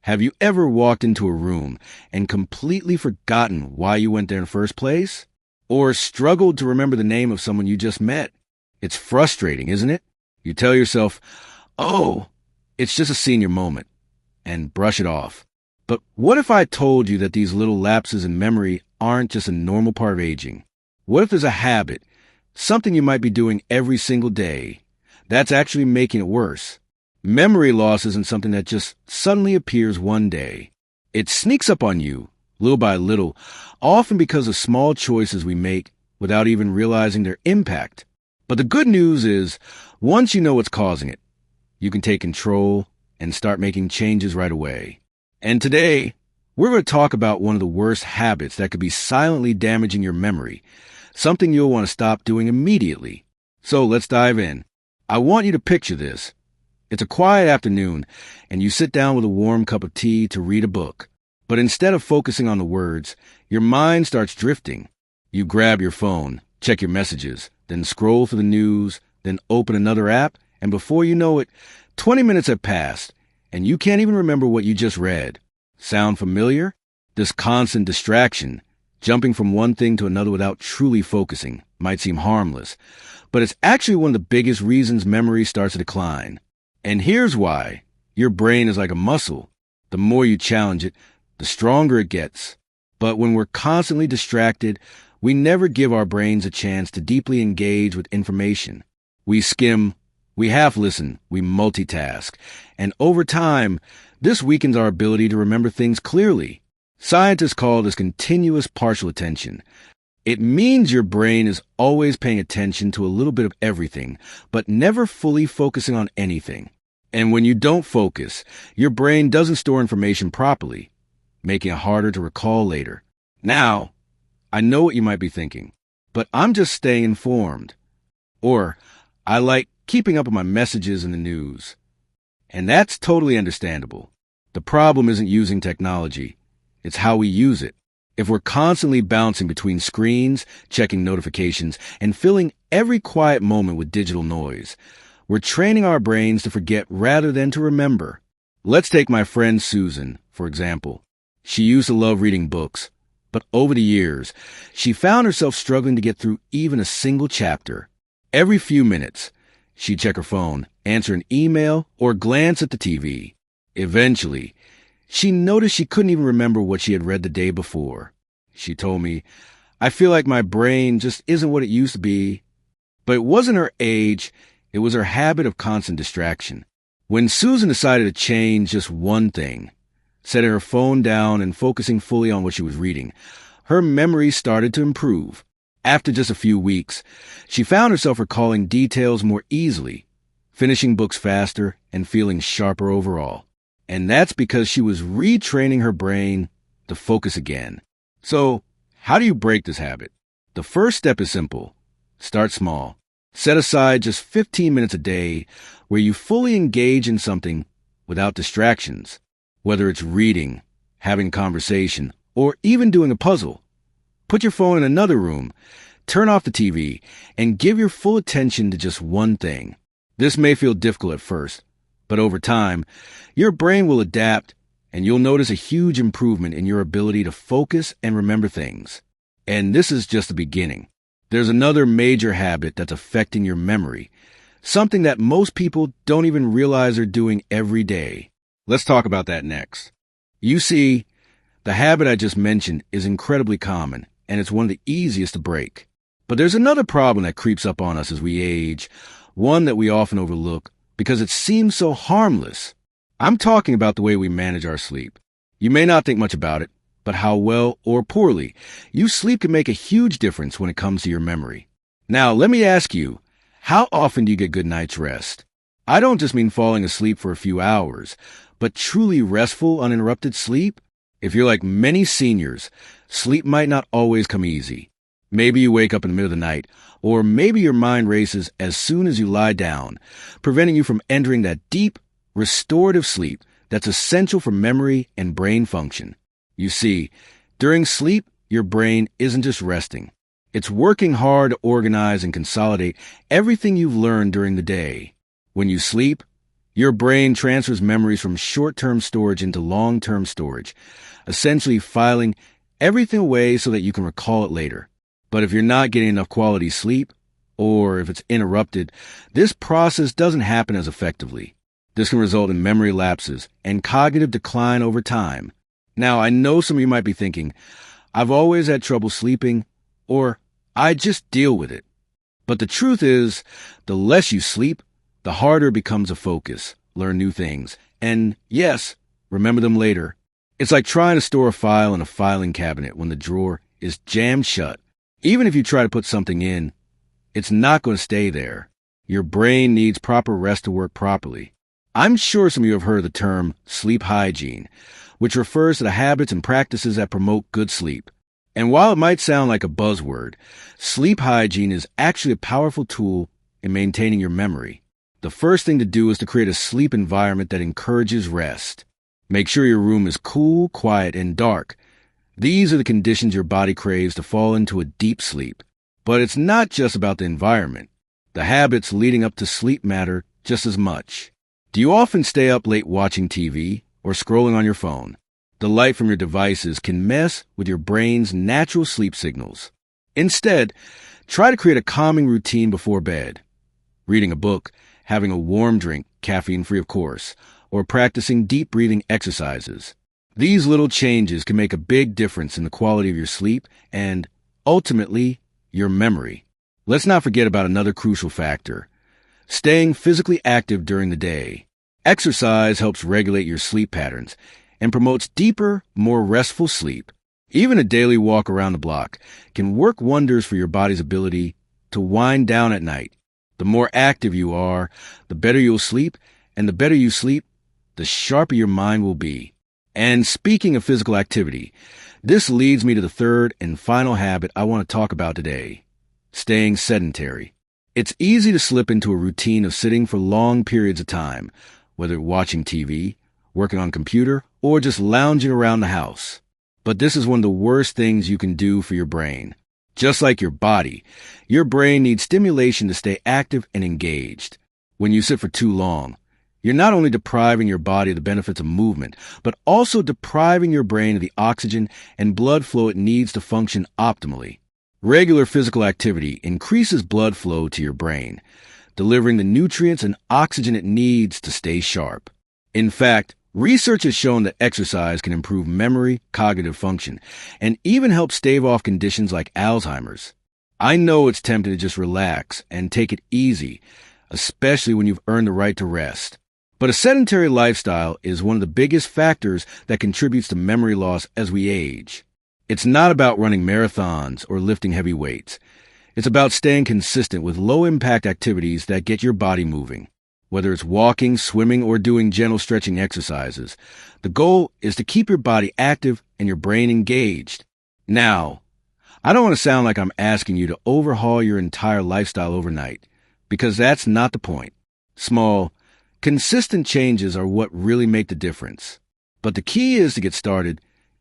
Have you ever walked into a room and completely forgotten why you went there in the first place? Or struggled to remember the name of someone you just met? It's frustrating, isn't it? You tell yourself, oh, it's just a senior moment, and brush it off. But what if I told you that these little lapses in memory aren't just a normal part of aging? What if there's a habit, something you might be doing every single day, that's actually making it worse? Memory loss isn't something that just suddenly appears one day. It sneaks up on you, little by little, often because of small choices we make without even realizing their impact. But the good news is, once you know what's causing it, you can take control and start making changes right away. And today, we're going to talk about one of the worst habits that could be silently damaging your memory, something you'll want to stop doing immediately. So let's dive in. I want you to picture this. It's a quiet afternoon, and you sit down with a warm cup of tea to read a book. But instead of focusing on the words, your mind starts drifting. You grab your phone, check your messages, then scroll through the news, then open another app, and before you know it, 20 minutes have passed, and you can't even remember what you just read. Sound familiar? This constant distraction, jumping from one thing to another without truly focusing, might seem harmless, but it's actually one of the biggest reasons memory starts to decline. And here's why. Your brain is like a muscle. The more you challenge it, the stronger it gets. But when we're constantly distracted, we never give our brains a chance to deeply engage with information. We skim, we half-listen, we multitask. And over time, this weakens our ability to remember things clearly. Scientists call this continuous partial attention. It means your brain is always paying attention to a little bit of everything, but never fully focusing on anything. And when you don't focus, your brain doesn't store information properly, making it harder to recall later. Now, I know what you might be thinking, but I'm just staying informed. Or, I like keeping up with my messages in the news. And that's totally understandable. The problem isn't using technology. It's how we use it. If we're constantly bouncing between screens, checking notifications, and filling every quiet moment with digital noise, we're training our brains to forget rather than to remember. Let's take my friend Susan, for example. She used to love reading books, but over the years, she found herself struggling to get through even a single chapter. Every few minutes, she'd check her phone, answer an email, or glance at the TV. Eventually, she noticed she couldn't even remember what she had read the day before. She told me, "I feel like my brain just isn't what it used to be." But it wasn't her age, it was her habit of constant distraction. When Susan decided to change just one thing, setting her phone down and focusing fully on what she was reading, her memory started to improve. After just a few weeks, she found herself recalling details more easily, finishing books faster, and feeling sharper overall. And that's because she was retraining her brain to focus again. So, how do you break this habit? The first step is simple. Start small. Set aside just 15 minutes a day where you fully engage in something without distractions, whether it's reading, having a conversation, or even doing a puzzle. Put your phone in another room, turn off the TV, and give your full attention to just one thing. This may feel difficult at first, but over time, your brain will adapt, and you'll notice a huge improvement in your ability to focus and remember things. And this is just the beginning. There's another major habit that's affecting your memory, something that most people don't even realize they're doing every day. Let's talk about that next. You see, the habit I just mentioned is incredibly common, and it's one of the easiest to break. But there's another problem that creeps up on us as we age, one that we often overlook because it seems so harmless. I'm talking about the way we manage our sleep. You may not think much about it, but how well or poorly you sleep can make a huge difference when it comes to your memory. Now, let me ask you, how often do you get good night's rest? I don't just mean falling asleep for a few hours, but truly restful, uninterrupted sleep. If you're like many seniors, sleep might not always come easy. Maybe you wake up in the middle of the night, or maybe your mind races as soon as you lie down, preventing you from entering that deep, restorative sleep that's essential for memory and brain function. You see, during sleep, your brain isn't just resting. It's working hard to organize and consolidate everything you've learned during the day. When you sleep, Your brain transfers memories from short-term storage into long-term storage, essentially filing everything away so that you can recall it later. But if you're not getting enough quality sleep, or if it's interrupted, this process doesn't happen as effectively. This can result in memory lapses and cognitive decline over time. Now, I know some of you might be thinking, I've always had trouble sleeping, or I just deal with it. But the truth is, the less you sleep, the harder it becomes to focus, learn new things, and yes, remember them later. It's like trying to store a file in a filing cabinet when the drawer is jammed shut. Even if you try to put something in, it's not going to stay there. Your brain needs proper rest to work properly. I'm sure some of you have heard the term sleep hygiene, which refers to the habits and practices that promote good sleep. And while it might sound like a buzzword, sleep hygiene is actually a powerful tool in maintaining your memory. The first thing to do is to create a sleep environment that encourages rest. Make sure your room is cool, quiet, and dark. These are the conditions your body craves to fall into a deep sleep. But it's not just about the environment. The habits leading up to sleep matter just as much. Do you often stay up late watching TV or scrolling on your phone? The light from your devices can mess with your brain's natural sleep signals. Instead, try to create a calming routine before bed. Reading a book, having a warm drink, caffeine-free of course, or practicing deep breathing exercises. These little changes can make a big difference in the quality of your sleep and, ultimately, your memory. Let's not forget about another crucial factor: staying physically active during the day. Exercise helps regulate your sleep patterns and promotes deeper, more restful sleep. Even a daily walk around the block can work wonders for your body's ability to wind down at night. The more active you are, the better you'll sleep, and the better you sleep, the sharper your mind will be. And speaking of physical activity, this leads me to the third and final habit I want to talk about today: staying sedentary. It's easy to slip into a routine of sitting for long periods of time, whether watching TV, working on a computer, or just lounging around the house. But this is one of the worst things you can do for your brain. Just like your body, your brain needs stimulation to stay active and engaged. When you sit for too long, you're not only depriving your body of the benefits of movement, but also depriving your brain of the oxygen and blood flow it needs to function optimally. Regular physical activity increases blood flow to your brain, delivering the nutrients and oxygen it needs to stay sharp. In fact, research has shown that exercise can improve memory, cognitive function, and even help stave off conditions like Alzheimer's. I know it's tempting to just relax and take it easy, especially when you've earned the right to rest. But a sedentary lifestyle is one of the biggest factors that contributes to memory loss as we age. It's not about running marathons or lifting heavy weights. It's about staying consistent with low-impact activities that get your body moving. Whether it's walking, swimming, or doing gentle stretching exercises, the goal is to keep your body active and your brain engaged. Now, I don't want to sound like I'm asking you to overhaul your entire lifestyle overnight, because that's not the point. Small, consistent changes are what really make the difference. But the key is to get started.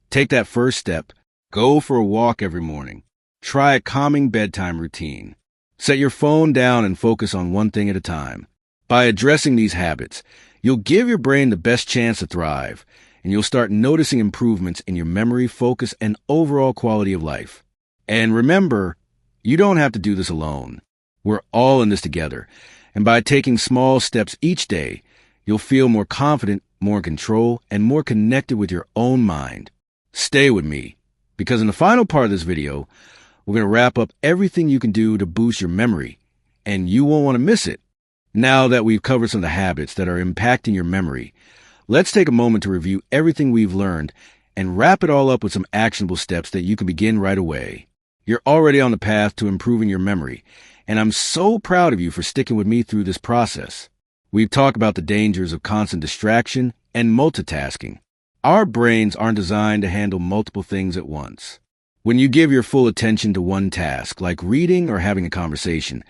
Take that first step. Go for a walk every morning. Try a calming bedtime routine. Set your phone down and focus on one thing at a time. By addressing these habits, you'll give your brain the best chance to thrive, and you'll start noticing improvements in your memory, focus, and overall quality of life. And remember, you don't have to do this alone. We're all in this together, and by taking small steps each day, you'll feel more confident, more in control, and more connected with your own mind. Stay with me, because in the final part of this video, we're going to wrap up everything you can do to boost your memory, and you won't want to miss it. Now that we've covered some of the habits that are impacting your memory, let's take a moment to review everything we've learned and wrap it all up with some actionable steps that you can begin right away. You're already on the path to improving your memory, and I'm so proud of you for sticking with me through this process. We've talked about the dangers of constant distraction and multitasking. Our brains aren't designed to handle multiple things at once. When you give your full attention to one task, like reading or having a conversation,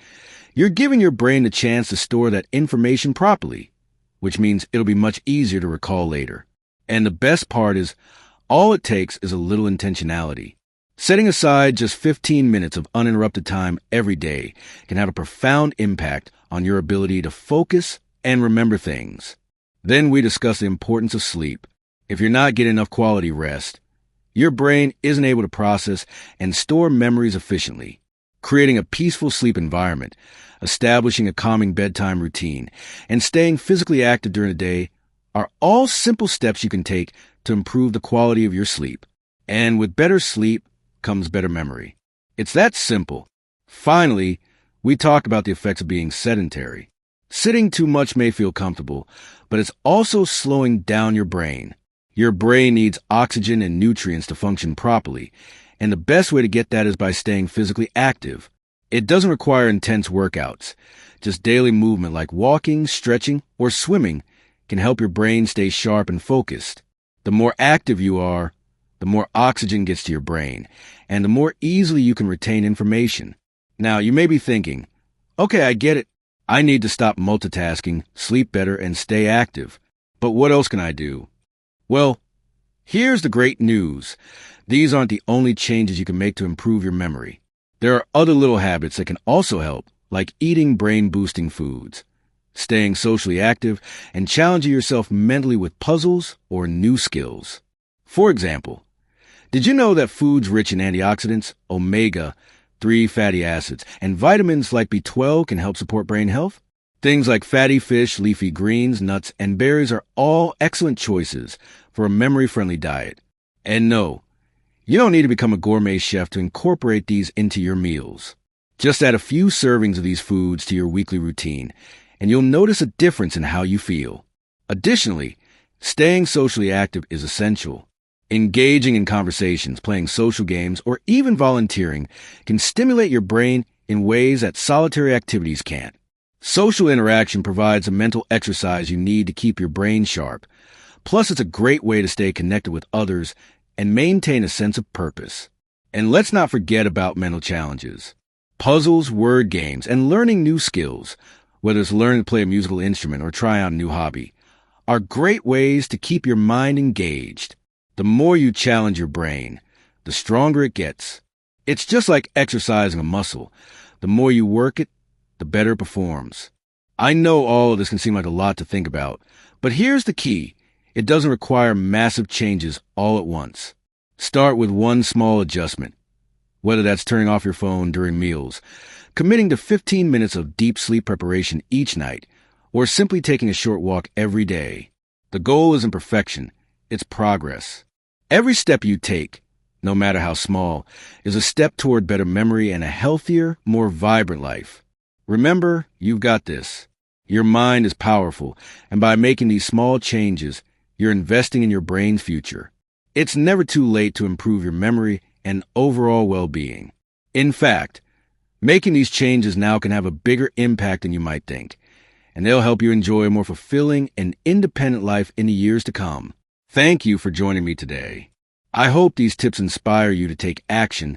you're giving your brain the chance to store that information properly, which means it'll be much easier to recall later. And the best part is, all it takes is a little intentionality. Setting aside just 15 minutes of uninterrupted time every day can have a profound impact on your ability to focus and remember things. Then we discuss the importance of sleep. If you're not getting enough quality rest, your brain isn't able to process and store memories efficiently. Creating a peaceful sleep environment, establishing a calming bedtime routine, and staying physically active during the day are all simple steps you can take to improve the quality of your sleep. And with better sleep comes better memory. It's that simple. Finally, we talk about the effects of being sedentary. Sitting too much may feel comfortable, but it's also slowing down your brain. Your brain needs oxygen and nutrients to function properly, and the best way to get that is by staying physically active. It doesn't require intense workouts. Just daily movement like walking, stretching, or swimming can help your brain stay sharp and focused. The more active you are, the more oxygen gets to your brain, and the more easily you can retain information. Now, you may be thinking, okay, I get it. I need to stop multitasking, sleep better, and stay active. But what else can I do? Well, here's the great news. These aren't the only changes you can make to improve your memory. There are other little habits that can also help, like eating brain-boosting foods, staying socially active, and challenging yourself mentally with puzzles or new skills. For example, did you know that foods rich in antioxidants, omega-3 fatty acids, and vitamins like B12 can help support brain health? Things like fatty fish, leafy greens, nuts, and berries are all excellent choices for a memory-friendly diet. And no, you don't need to become a gourmet chef to incorporate these into your meals. Just add a few servings of these foods to your weekly routine, and you'll notice a difference in how you feel. Additionally, staying socially active is essential. Engaging in conversations, playing social games, or even volunteering can stimulate your brain in ways that solitary activities can't. Social interaction provides a mental exercise you need to keep your brain sharp. Plus, it's a great way to stay connected with others and maintain a sense of purpose. And let's not forget about mental challenges. Puzzles, word games, and learning new skills, whether it's learning to play a musical instrument or try out a new hobby, are great ways to keep your mind engaged. The more you challenge your brain, the stronger it gets. It's just like exercising a muscle. The more you work it, the better it performs. I know all of this can seem like a lot to think about, but here's the key. It doesn't require massive changes all at once. Start with one small adjustment, whether that's turning off your phone during meals, committing to 15 minutes of deep sleep preparation each night, or simply taking a short walk every day. The goal isn't perfection, it's progress. Every step you take, no matter how small, is a step toward better memory and a healthier, more vibrant life. Remember, you've got this. Your mind is powerful, and by making these small changes, you're investing in your brain's future. It's never too late to improve your memory and overall well-being. In fact, making these changes now can have a bigger impact than you might think, and they'll help you enjoy a more fulfilling and independent life in the years to come. Thank you for joining me today. I hope these tips inspire you to take action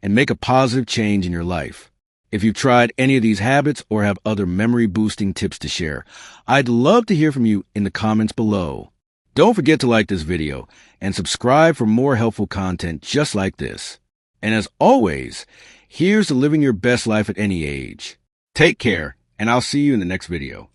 and make a positive change in your life. If you've tried any of these habits or have other memory-boosting tips to share, I'd love to hear from you in the comments below. Don't forget to like this video and subscribe for more helpful content just like this. And as always, here's to living your best life at any age. Take care, and I'll see you in the next video.